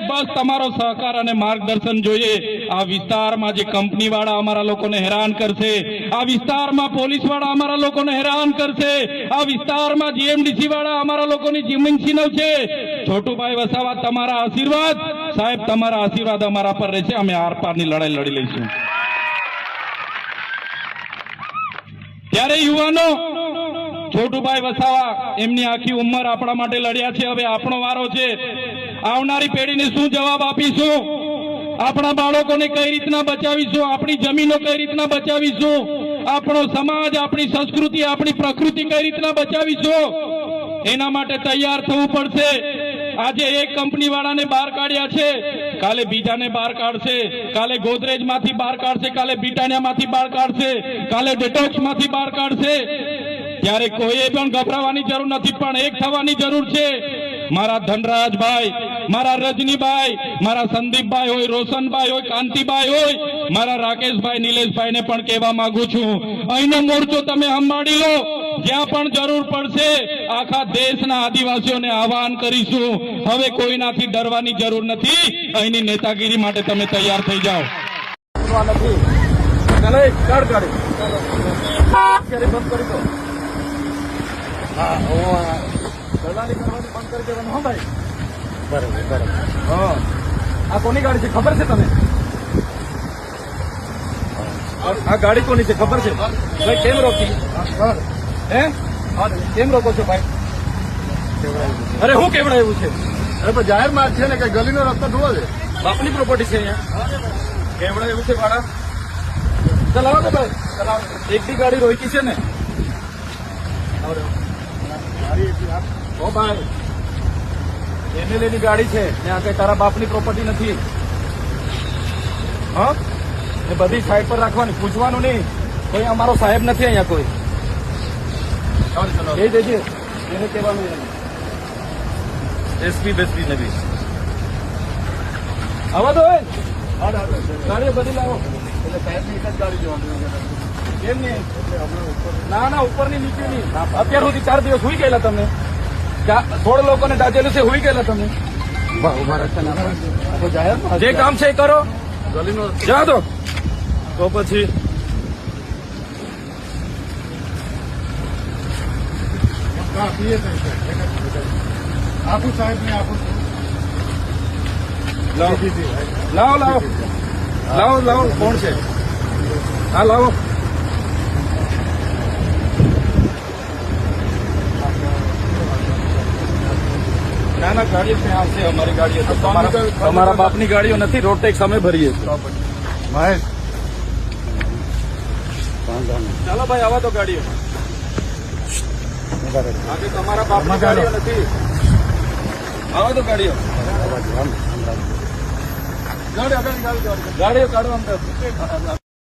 બસ તમારો સહકાર અને માર્ગદર્શન જોઈએ। આ વિસ્તારમાં જે કંપનીવાળા અમારા લોકોને હેરાન કરશે, આ વિસ્તારમાં પોલીસવાળા અમારા લોકોને હેરાન કરશે, આ વિસ્તારમાં જીએમડીસી વાળા અમારા લોકોની જમીન છીનવશે। છોટુભાઈ વસાવા, તમારા આશીર્વાદ સાહેબ, તમારા આશીર્વાદ અમારા પર રહેશે। અમે આર પારની લડાઈ લડી લઈશું। ત્યારે યુવાનો, છોટુભાઈ વસાવા એમની આખી ઉંમર આપણા માટે લડ્યા છે। હવે આપણો વારો છે। આવનારી પેઢીને શું જવાબ આપીશું? આપણા બાળકોને કઈ રીતના બચાવીશું? આપણી જમીનો કઈ રીતના બચાવીશું? આપણો સમાજ, આપણી સંસ્કૃતિ, આપણી પ્રકૃતિ કઈ રીતના બચાવીશું? એના માટે તૈયાર થવું પડશે। આજે એક કંપની વાળાને બહાર કાઢ્યા છે, કાલે બીજાને બહાર કાઢશે, કાલે ગોદરેજ માંથી બહાર કાઢશે, કાલે બ્રિટાનિયા માંથી બહાર કાઢશે, કાલે ડેટોક્સ માંથી બહાર કાઢશે। ત્યારે કોઈએ પણ ગભરાવાની જરૂર નથી, પણ એક થવાની જરૂર છે। મારા ધનરાજભાઈ, મારા રજનીભાઈ, મારા સંદીપભાઈ હોય, રોશનભાઈ હોય, કાંતિભાઈ હોય, મારા રાકેશભાઈ, નિલેશભાઈને પણ કહેવા માંગુ છું, અહીંનો મોરચો તમે સંભાળી લો। જ્યાં પણ જરૂર પડશે આખા દેશના આદિવાસીઓને આહવાન કરીશું। હવે કોઈનાથી ડરવાની જરૂર નથી। અહીંની નેતાગીરી માટે તમે તૈયાર થઈ જાઓ। આ કોની ગાડી છે ખબર છે તમે? આ ગાડી કોની છે ખબર છે? ભાઈ કેમ રોકી? હે કેમ રોકો છો ભાઈ? અરે હું કેવડાવ્યું છે? અરે પણ જાહેર માર્ગ છે ને, કઈ ગલીનો રસ્તો જુઓ છે, બાપની પ્રોપર્ટી છે અહીંયા, કેવડાવ્યું છે ભાડા? ચલાવો ને ભાઈ, ચલાવો। એક બી ગાડી રોકી છે ને? ઓ ભાઈ, એમએલએ ની ગાડી છે ને, આ કઈ તારા બાપની પ્રોપર્ટી નથી। હા, એ બધી સાઈડ પર રાખવાની, પૂછવાનું નહીં। કોઈ અમારો સાહેબ નથી અહીંયા કોઈ। એ દેજે એને કહેવાનું, એસપી બેસપી ને બી આવા દો। ગાડીઓ બધી લાવો। એટલે સાહેબની એક જ ગાડી જોવાનું। કેમ નહીં? ના ના, ઉપરની નીચે નહીં। અત્યાર સુધી 4 દિવસ હુઈ ગયેલા તમે, 16 લોકોને દાજેલું છે, હુઈ ગયેલા તમે। જે કામ છે એ કરો, ગલીનો જા દો તો પછી આપું સાહેબ ને આપું લાવો લાવો લાવો લાવો। કોણ છે? હા લાવો। ના ના, ગાડીઓ ત્યાં આવશે, અમારી ગાડીઓ તો તમારા બાપની ગાડીઓ નથી। રોડ ટેક્સ અમે ભરીએ છીએ। મહેશ, ચાલો ભાઈ, આવા તો ગાડીઓ આજે તમારા બાપની ગાડીઓ નથી। આવા તો ગાડીઓ ગાડીઓ કાઢો અંદર।